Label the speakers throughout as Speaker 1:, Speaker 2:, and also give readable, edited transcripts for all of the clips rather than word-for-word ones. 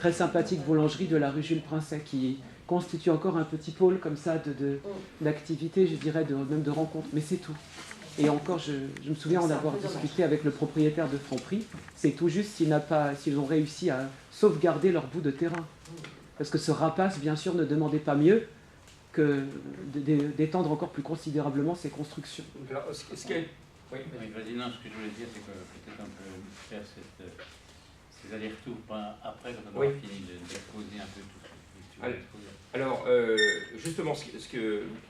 Speaker 1: très sympathique boulangerie de la rue Jules Princet, qui constitue encore un petit pôle comme ça d'activité, je dirais, même de rencontres, mais c'est tout. Et encore, je me souviens en avoir discuté avec le propriétaire de Franprix, c'est tout juste s'ils ont réussi à sauvegarder leur bout de terrain. Parce que ce rapace, bien sûr, ne demandait pas mieux que d'étendre encore plus considérablement ses constructions.
Speaker 2: Alors, ce qui est...
Speaker 3: Oui, vas-y, non, ce que je voulais dire, c'est que peut-être on peut faire ces allers-retours après, quand on aura fini d'exposer un peu tout ce que tu veux exposer.
Speaker 2: Alors, justement,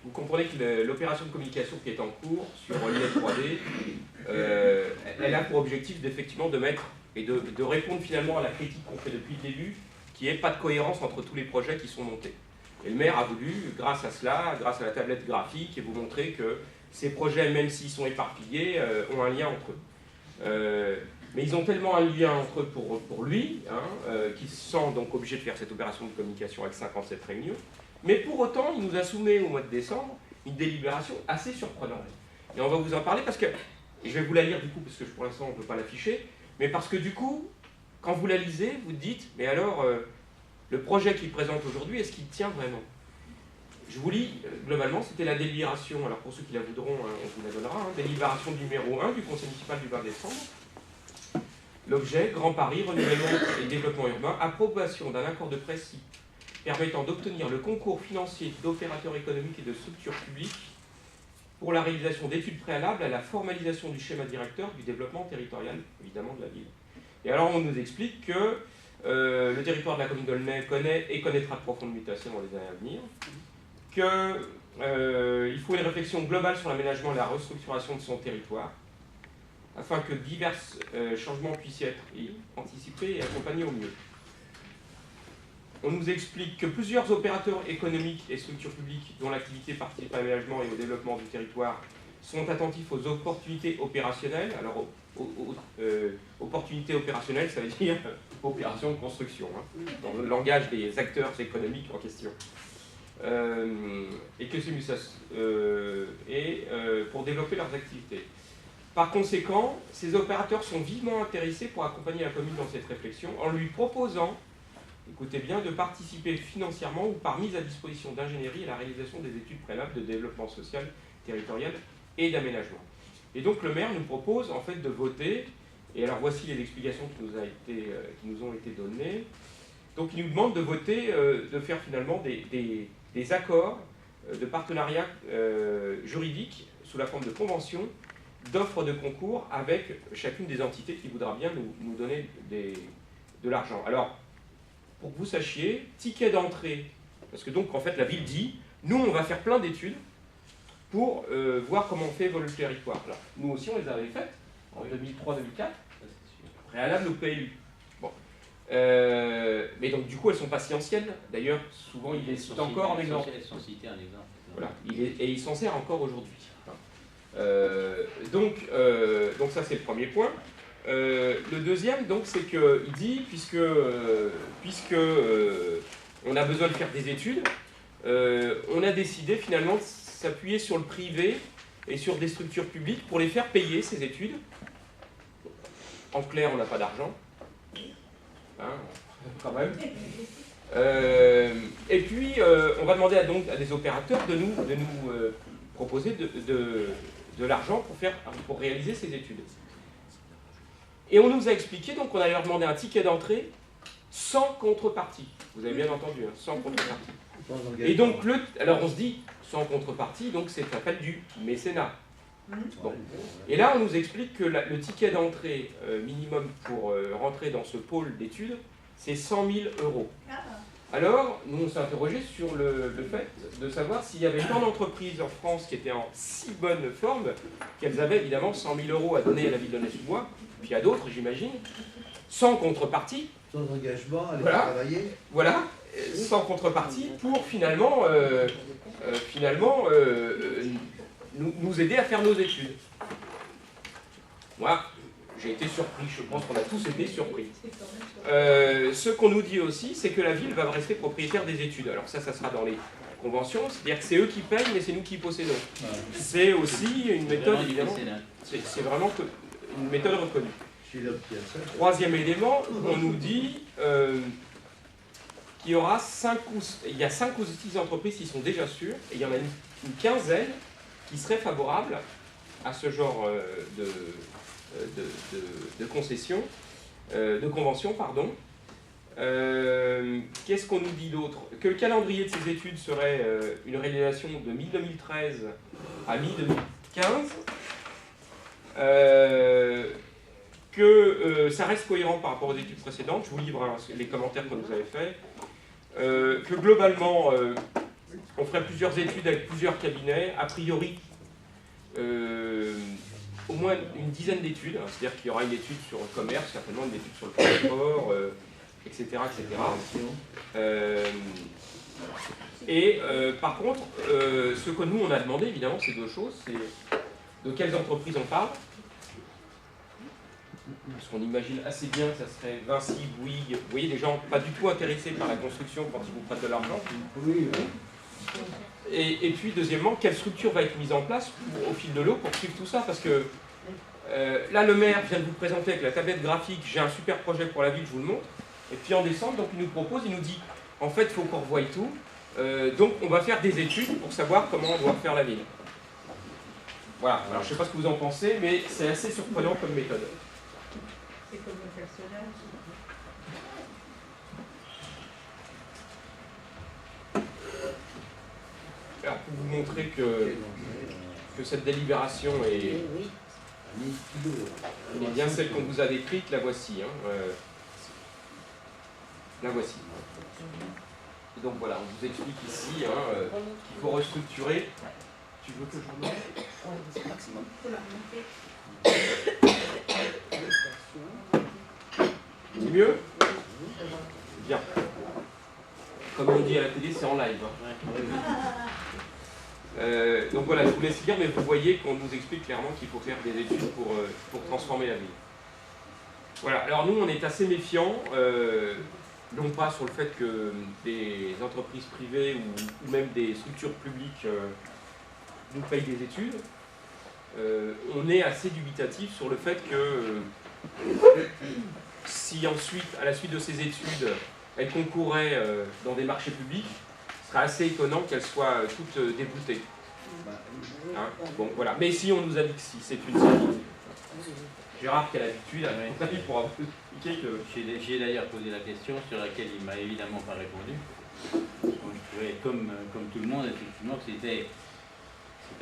Speaker 2: vous comprenez que l'opération de communication qui est en cours sur l'IL 3D, elle a pour objectif d'effectivement de mettre et de répondre finalement à la critique qu'on fait depuis le début, qui n'est pas de cohérence entre tous les projets qui sont montés. Et le maire a voulu, grâce à cela, grâce à la tablette graphique, et vous montrer que ces projets, même s'ils sont éparpillés, ont un lien entre eux. Mais ils ont tellement un lien entre eux pour lui, qu'il se sent donc obligé de faire cette opération de communication avec 57 réunions. Mais pour autant, il nous a soumis au mois de décembre une délibération assez surprenante. Et on va vous en parler parce que, et je vais vous la lire du coup, parce que pour l'instant on ne peut pas l'afficher, mais parce que du coup, quand vous la lisez, vous dites, mais alors, le projet qu'il présente aujourd'hui, est-ce qu'il tient vraiment? Je vous lis, globalement, c'était la délibération, alors pour ceux qui la voudront, on vous la donnera, délibération numéro 1 du Conseil municipal du 20 décembre. L'objet, Grand Paris, renouvellement et développement urbain, approbation d'un accord de principe permettant d'obtenir le concours financier d'opérateurs économiques et de structures publiques pour la réalisation d'études préalables à la formalisation du schéma directeur du développement territorial, évidemment, de la ville. Et alors, on nous explique que le territoire de la commune d'Aulnay connaît et connaîtra de profondes mutations dans les années à venir, qu'il faut une réflexion globale sur l'aménagement et la restructuration de son territoire, afin que divers changements puissent être anticipés et accompagnés au mieux. On nous explique que plusieurs opérateurs économiques et structures publiques dont l'activité participe à l'aménagement et au développement du territoire sont attentifs aux opportunités opérationnelles. Alors, opportunités opérationnelles, ça veut dire opération de construction, dans le langage des acteurs économiques en question. Et que pour développer leurs activités. Par conséquent, ces opérateurs sont vivement intéressés pour accompagner la commune dans cette réflexion en lui proposant, écoutez bien, de participer financièrement ou par mise à disposition d'ingénierie à la réalisation des études préalables de développement social, territorial et d'aménagement. Et donc le maire nous propose en fait de voter, et alors voici les explications qui nous ont été données. Donc il nous demande de voter, de faire finalement des accords de partenariat juridique sous la forme de conventions d'offres de concours avec chacune des entités qui voudra bien nous donner de l'argent. Alors, pour que vous sachiez, ticket d'entrée, parce que donc en fait la ville dit, nous on va faire plein d'études pour voir comment on fait évoluer le territoire. Alors, nous aussi on les avait faites en 2003-2004, préalable au PLU. Bon. Mais donc du coup elles ne sont pas si anciennes, d'ailleurs souvent il les cite encore en exemple.
Speaker 3: Elles sont citées en exemple.
Speaker 2: Voilà, et il s'en sert encore aujourd'hui. Donc ça c'est le premier point. Le deuxième, donc, c'est qu'il dit, puisque on a besoin de faire des études, on a décidé finalement de s'appuyer sur le privé et sur des structures publiques pour les faire payer ces études. En clair, on n'a pas d'argent, quand même. Et puis, on va demander à des opérateurs de nous proposer de l'argent pour réaliser ces études. Et on nous a expliqué, donc on allait leur demander un ticket d'entrée sans contrepartie. Vous avez bien entendu, sans contrepartie. Et donc, alors on se dit, sans contrepartie, donc ça s'appelle du mécénat. Bon. Et là, on nous explique que le ticket d'entrée minimum pour rentrer dans ce pôle d'études, c'est 100 000 €. Alors, nous on s'est interrogé sur le fait de savoir s'il y avait tant d'entreprises en France qui étaient en si bonne forme qu'elles avaient évidemment 100 000 € à donner à la ville de Aulnay-sous-Bois, puis à d'autres, j'imagine, sans contrepartie.
Speaker 4: Sans engagement, aller travailler.
Speaker 2: Voilà, sans contrepartie, pour finalement, nous aider à faire nos études. Moi, j'ai été surpris, je pense qu'on a tous été surpris. Ce qu'on nous dit aussi, c'est que la ville va rester propriétaire des études. Alors ça sera dans les conventions, c'est-à-dire que c'est eux qui payent, mais c'est nous qui possédons. C'est aussi une méthode, évidemment, c'est vraiment une méthode reconnue. Troisième élément, on nous dit qu'il y aura 5 ou 6 entreprises qui sont déjà sûres, et il y en a une quinzaine qui seraient favorables à ce genre de concession, de convention, pardon. Qu'est-ce qu'on nous dit d'autre? Que le calendrier de ces études serait une réalisation de mi-2013 à mi-2015. Que ça reste cohérent par rapport aux études précédentes. Je vous livre hein, les commentaires que vous avez faits. Que globalement, on ferait plusieurs études avec plusieurs cabinets. A priori, au moins une dizaine d'études. Hein, c'est-à-dire qu'il y aura une étude sur le commerce, certainement une étude sur le transport, etc. Par contre, ce que nous, on a demandé, évidemment, c'est deux choses. C'est de quelles entreprises on parle. Parce qu'on imagine assez bien que ça serait Vinci, Bouygues, vous voyez, des gens pas du tout intéressés par la construction quand ils vous prêtent de l'argent.
Speaker 4: Oui.
Speaker 2: Et puis, deuxièmement, quelle structure va être mise en place au fil de l'eau pour suivre tout ça? Parce que là, le maire vient de vous présenter avec la tablette graphique, j'ai un super projet pour la ville, je vous le montre. Et puis en décembre, donc, il nous propose, il nous dit, en fait, il faut qu'on revoie tout. Donc, on va faire des études pour savoir comment on doit faire la ville. Voilà, alors je ne sais pas ce que vous en pensez, mais c'est assez surprenant comme méthode.
Speaker 5: C'est comme le personnel.
Speaker 2: Alors, pour vous montrer que cette délibération est bien celle qu'on vous a décrite, la voici. Hein, la voici. Et donc voilà, on vous explique ici hein, qu'il faut restructurer. Tu veux que je remonte? C'est mieux? Bien. Comme on dit à la télé, c'est en live. Hein. Donc voilà, je vous laisse lire, mais vous voyez qu'on nous explique clairement qu'il faut faire des études pour transformer la ville. Voilà, alors nous on est assez méfiants, non pas sur le fait que des entreprises privées ou même des structures publiques nous payent des études. On est assez dubitatif sur le fait que si ensuite, à la suite de ces études, elles concouraient dans des marchés publics, ce serait assez étonnant qu'elles soient toutes déboutées. Hein, bon, voilà. Mais si on nous a dit que si, c'est une série. Gérard qui a l'habitude, il pourra vous expliquer que...
Speaker 3: J'ai d'ailleurs posé la question sur laquelle il ne m'a évidemment pas répondu. Je trouvais, comme tout le monde, effectivement, que c'était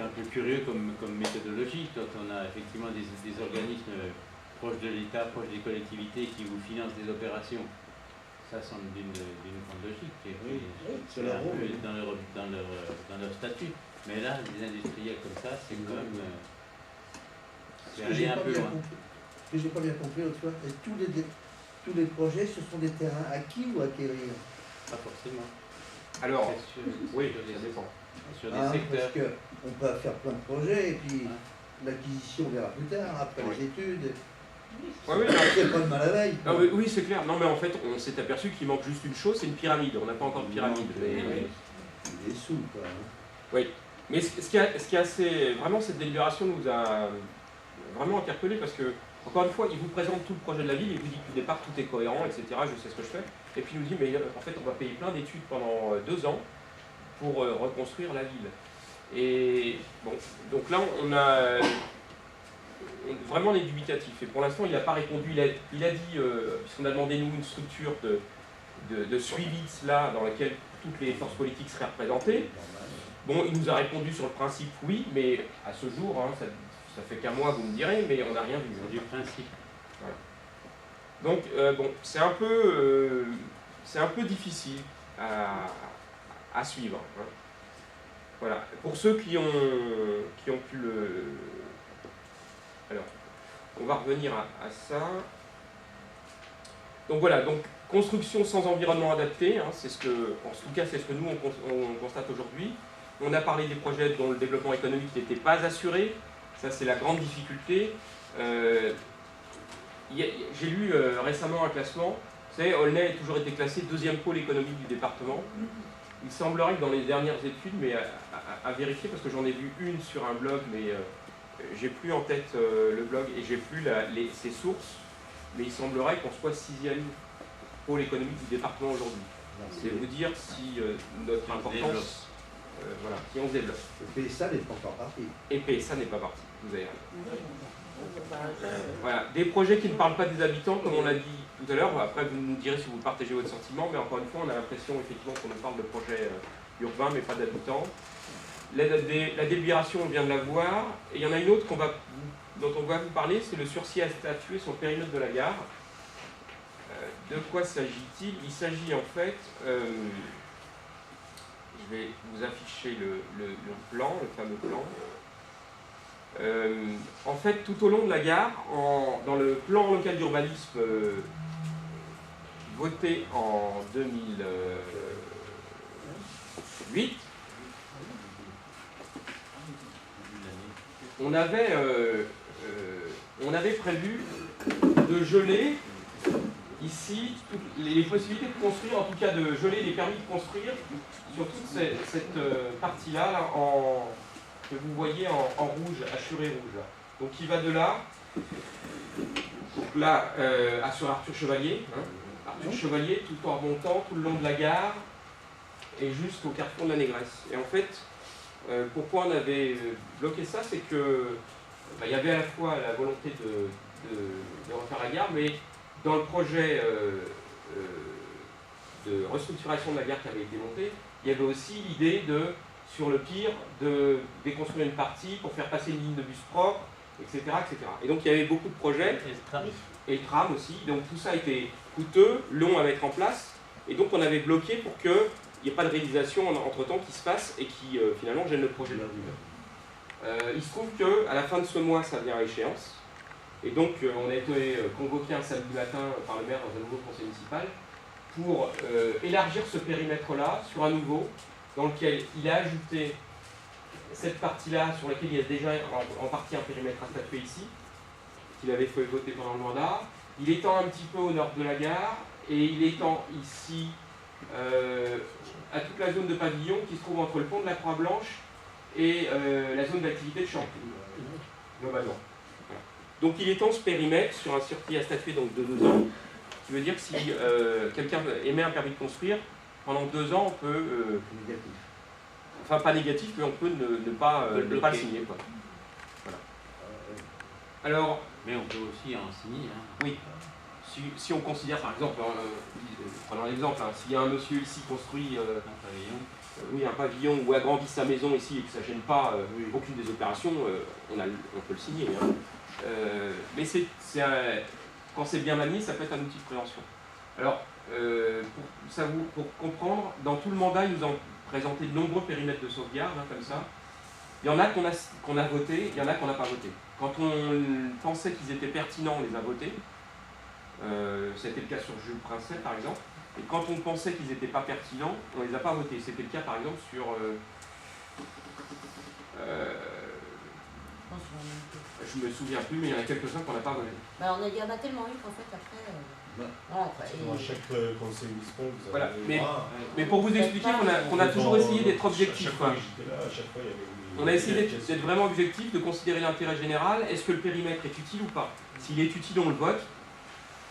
Speaker 3: un peu curieux comme méthodologie, quand on a effectivement des organismes proches de l'État, proches des collectivités qui vous financent des opérations. Ça semble d'une grande logique, c'est un peu dans leur statut. Mais là, des industriels comme ça, c'est quand même... c'est aller un peu loin.
Speaker 4: Ce que j'ai pas bien compris l'autre fois, tous les projets, ce sont des terrains acquis ou acquérir?
Speaker 3: Pas forcément.
Speaker 2: Alors, oui,
Speaker 3: ça dépend. Sur des
Speaker 4: Parce
Speaker 3: secteurs.
Speaker 4: qu'on peut faire plein de projets et puis l'acquisition verra plus tard, après les études.
Speaker 2: Ouais, oui,
Speaker 4: c'est pas de mal à la veille.
Speaker 2: Non, oui, c'est clair. Non, mais en fait, on s'est aperçu qu'il manque juste une chose, c'est une pyramide. On n'a pas encore de pyramide.
Speaker 4: Des sous, quoi.
Speaker 2: Oui. Mais ce qui est assez... Vraiment, cette délibération nous a vraiment interpellés parce que, encore une fois, il vous présente tout le projet de la ville, il vous dit que du départ, tout est cohérent, etc. Je sais ce que je fais. Et puis il nous dit, mais en fait, on va payer plein d'études pendant 2 ans pour reconstruire la ville. Et bon, donc là, vraiment, on est dubitatif. Et pour l'instant, il n'a pas répondu. Il a dit, puisqu'on a demandé, nous, une structure de suivi de cela, dans laquelle toutes les forces politiques seraient représentées. Bon, il nous a répondu sur le principe oui, mais à ce jour, hein, ça fait qu'un mois, vous me direz, mais on n'a rien vu.
Speaker 3: Du principe.
Speaker 2: Voilà. Donc, bon, c'est un peu difficile à suivre. Hein. Voilà. Pour ceux qui ont pu le... Alors, on va revenir à ça. Donc voilà, donc construction sans environnement adapté, hein, c'est ce que, en tout cas, c'est ce que nous on constate aujourd'hui. On a parlé des projets dont le développement économique n'était pas assuré. Ça, c'est la grande difficulté. J'ai lu récemment un classement. Vous savez, Aulnay a toujours été classé 2e pôle économique du département. Il semblerait que dans les dernières études, mais à vérifier, parce que j'en ai vu une sur un blog, mais j'ai plus en tête le blog et j'ai plus ses sources, mais il semblerait qu'on soit 6e pôle économique du département aujourd'hui. C'est vous dire si notre importance, voilà, si on se développe.
Speaker 4: Le PSA n'est pas encore parti.
Speaker 2: Et PSA n'est pas parti, vous avez raison. Voilà, des projets qui ne parlent pas des habitants, comme on l'a dit tout à l'heure. Après, vous nous direz si vous partagez votre sentiment, mais encore une fois, on a l'impression effectivement qu'on nous parle de projets urbains, mais pas d'habitants. La délibération, on vient de la voir. Et il y en a une autre dont on va vous parler, c'est le sursis à statuer sur le périmètre de la gare. De quoi s'agit-il? Il s'agit en fait, je vais vous afficher le plan, le fameux plan. En fait, tout au long de la gare, dans le plan local d'urbanisme voté en 2008, on avait prévu de geler ici les possibilités de construire, en tout cas de geler les permis de construire sur toute cette partie-là là, que vous voyez en rouge, hachuré rouge. Là. Donc il va de là, donc là sur Arthur Chevalier, Arthur Chevalier tout en remontant tout le long de la gare et jusqu'au carrefour de la Négresse. Et en fait, pourquoi on avait bloqué ça, c'est que il y avait à la fois la volonté de refaire la gare, mais dans le projet de restructuration de la gare qui avait été monté, il y avait aussi l'idée de, sur le pire, de déconstruire une partie pour faire passer une ligne de bus propre, etc., etc. Et donc il y avait beaucoup de projets, et le tram aussi, donc tout ça était coûteux, long à mettre en place, et donc on avait bloqué pour qu'il n'y ait pas de réalisation entre-temps qui se fasse et qui finalement gêne le projet de la ville. Il se trouve qu'à la fin de ce mois, ça vient à échéance, et donc on a été convoqué un samedi matin par le maire dans un nouveau conseil municipal pour élargir ce périmètre-là sur un nouveau, dans lequel il a ajouté cette partie-là sur laquelle il y a déjà en partie un périmètre à statuer ici, qu'il avait fait voter pendant le mandat. Il étend un petit peu au nord de la gare et il étend ici à toute la zone de pavillon qui se trouve entre le pont de la Croix-Blanche et la zone d'activité de Champy, globalement. Voilà. Donc il étend ce périmètre sur un circuit à statuer donc, de 2 ans, qui veut dire que si quelqu'un émet un permis de construire, pendant 2 ans on peut...
Speaker 4: Négatif.
Speaker 2: Enfin pas négatif, mais on peut ne pas le signer. Quoi. Voilà. Alors,
Speaker 3: mais on peut aussi en signer. Hein.
Speaker 2: Oui. Si on considère par exemple, prenons l'exemple, hein, s'il y a un monsieur ici construit un pavillon ou agrandit sa maison ici et que ça ne gêne pas aucune des opérations, on peut le signer. Hein. Mais quand c'est bien manié, ça peut être un outil de prévention. Alors, pour comprendre, dans tout le mandat, ils nous ont présenté de nombreux périmètres de sauvegarde, hein, comme ça. Il y en a qu'on a voté, il y en a qu'on n'a pas voté. Quand on pensait qu'ils étaient pertinents, on les a votés. C'était le cas sur Jules Princet, par exemple. Et quand on pensait qu'ils n'étaient pas pertinents, on ne les a pas votés. C'était le cas, par exemple, sur... je me souviens plus, mais il y en a quelques-uns qu'on n'a pas votés.
Speaker 6: Bah, il y en a tellement eu qu'en fait, après...
Speaker 7: Voilà, à chaque conseil municipal, vous avez...
Speaker 2: Voilà. Mais pour vous expliquer qu'on a toujours essayé d'être objectif. On a essayé d'être vraiment objectif, de considérer l'intérêt général. Est-ce que le périmètre est utile ou pas? S'il est utile, on le vote,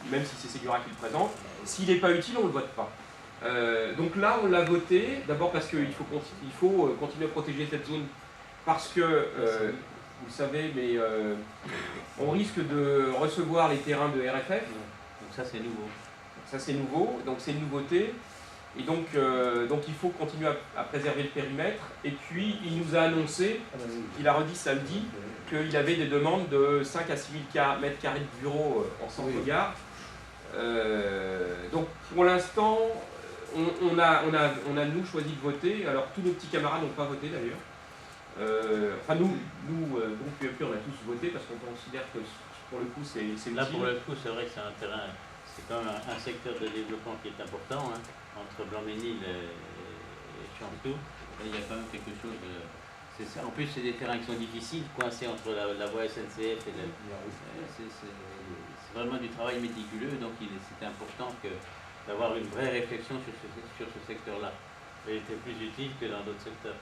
Speaker 2: même si c'est Ségura qui le présente. S'il n'est pas utile, on ne le vote pas. Donc là, on l'a voté, d'abord parce qu'il faut continuer à protéger cette zone, parce que, vous le savez, mais on risque de recevoir les terrains de RFF.
Speaker 3: Donc ça, c'est nouveau.
Speaker 2: Ça, c'est nouveau, donc c'est une nouveauté. Et donc il faut continuer à préserver le périmètre. Et puis, il nous a annoncé, il a redit samedi, qu'il avait des demandes de 5 à 6 000 mètres carrés de bureaux en centre-gare. Donc, pour l'instant, on a nous choisi de voter. Alors, tous nos petits camarades n'ont pas voté d'ailleurs. Nous, groupe PEP, on a tous voté parce qu'on considère que pour le coup, c'est utile.
Speaker 3: Là, pour le coup, c'est vrai que c'est un terrain, c'est quand même un secteur de développement qui est important, hein, entre Blanc-Ménil et Champtoux. Il y a quand même quelque chose de... Ça. En plus, c'est des terrains qui sont difficiles, coincés entre la voie SNCF et c'est vraiment du travail méticuleux, donc c'est important d'avoir une vraie réflexion sur ce secteur-là. Il était plus utile que dans d'autres secteurs.